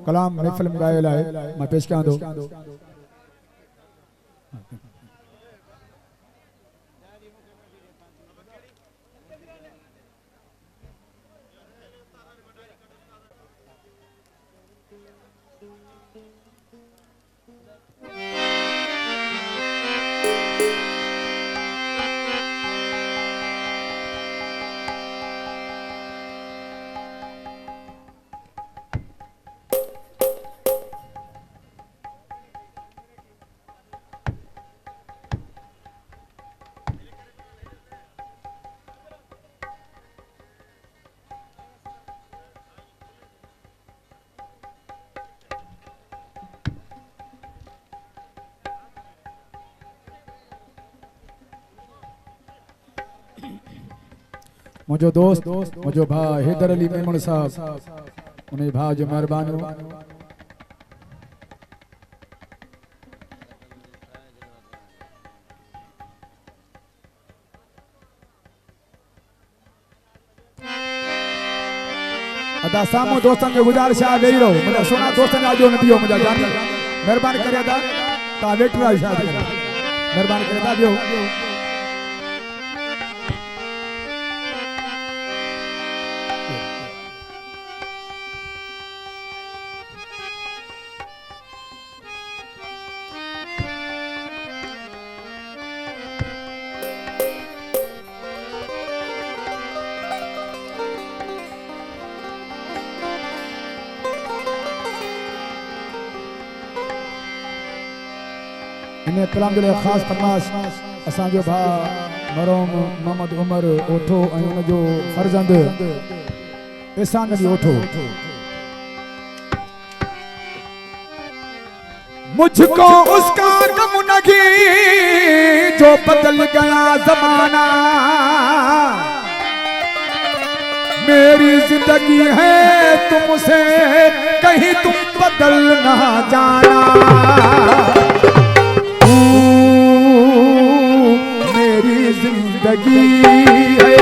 कलाम महफिल में गायल है मैं पेश कयां थो। मुझो दोस्त मुझो भा हैदर अली मेमन साहब उन्हें भा जो मेहरबानी अदा सामो दोस्तन के गुजारिश आ वेही रहो मुझा सोना दोस्तन आजो न पियो मुझा जान मेहरबानी करे दा ता वेठो आ शादी मेहरबानी करे दा दियो इन्हें कलाम जो खास फरमाश असा जो भा मरोम मोहम्मद उमर ओठो उन जो फर्जंद एहसान अली ओठो मुझको उसका गम नहीं जो बदल गया जमाना मेरी जिंदगी है तुमसे कहीं तुम बदल ना जाना मेरी जिंदगी है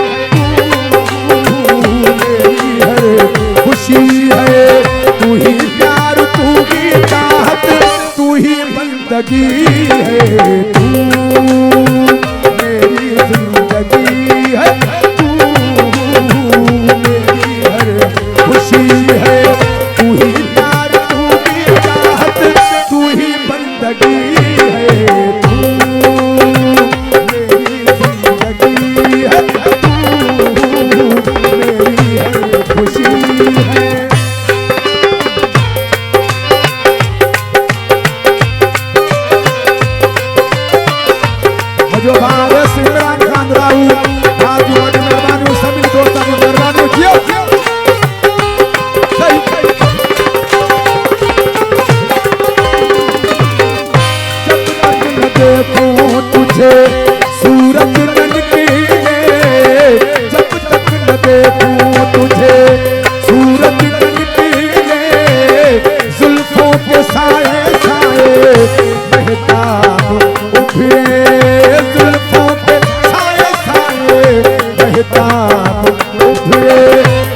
मेरी हर खुशी है तू ही प्यार तू ही चाहत तू ही बंदगी है तू मेरी जिंदगी है तू मेरी हर खुशी है तू ही प्यार तू ही चाहत तू ही बंदगी है जो भारत इमरान खान राहू आज वोट मेहरबानी सभी दोस्तों की मेहरबानी कियो सही जब तक न देखूं तुझे सूरज निकले जब तक न देखूं तुझे सूरज निकले जुल्फों के साए साए महताब उभरे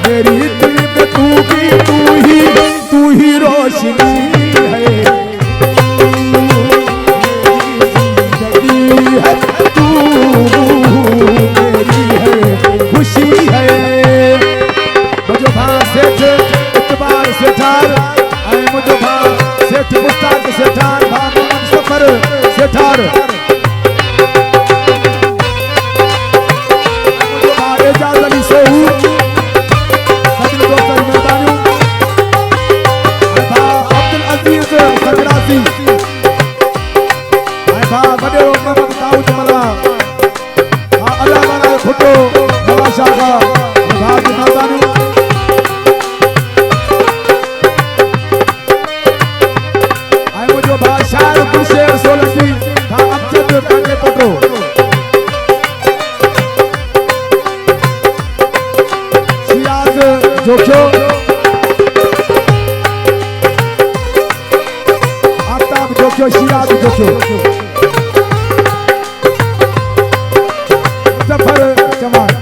मेरी दिल में तू ही रोशनी है जिंदगी है तू मेरी है खुशी है मुझो भा सेठ इतबार सेठार आए मुझो भा सेठ मुस्ताक सेठार भा मोहम्मद सफर सेठार जोखो आफ्ताब जोखो शिराज जोखो सफर जमाल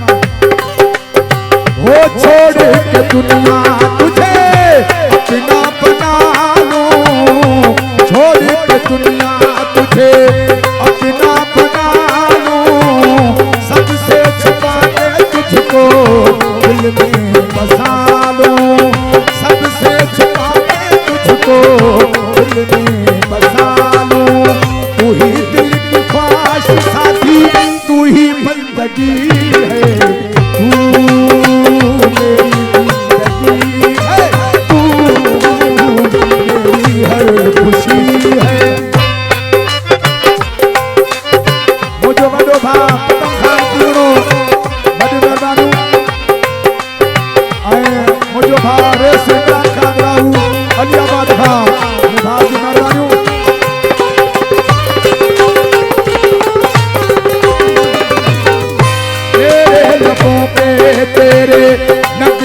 हो छोड़ के दुनिया तुझे अपना जिंदगी है, तू मेरी जिंदगी है, तू मेरी हर खुशी है। मुझो वॾो भाउ पतंग खान पूरो वॾी महिरबानी ऐं मुझो भाउ रेस इमरान खान राहू अलियाबाद भाउ भाउ जी महिरबानी। तेरे लबों पे तेरे नग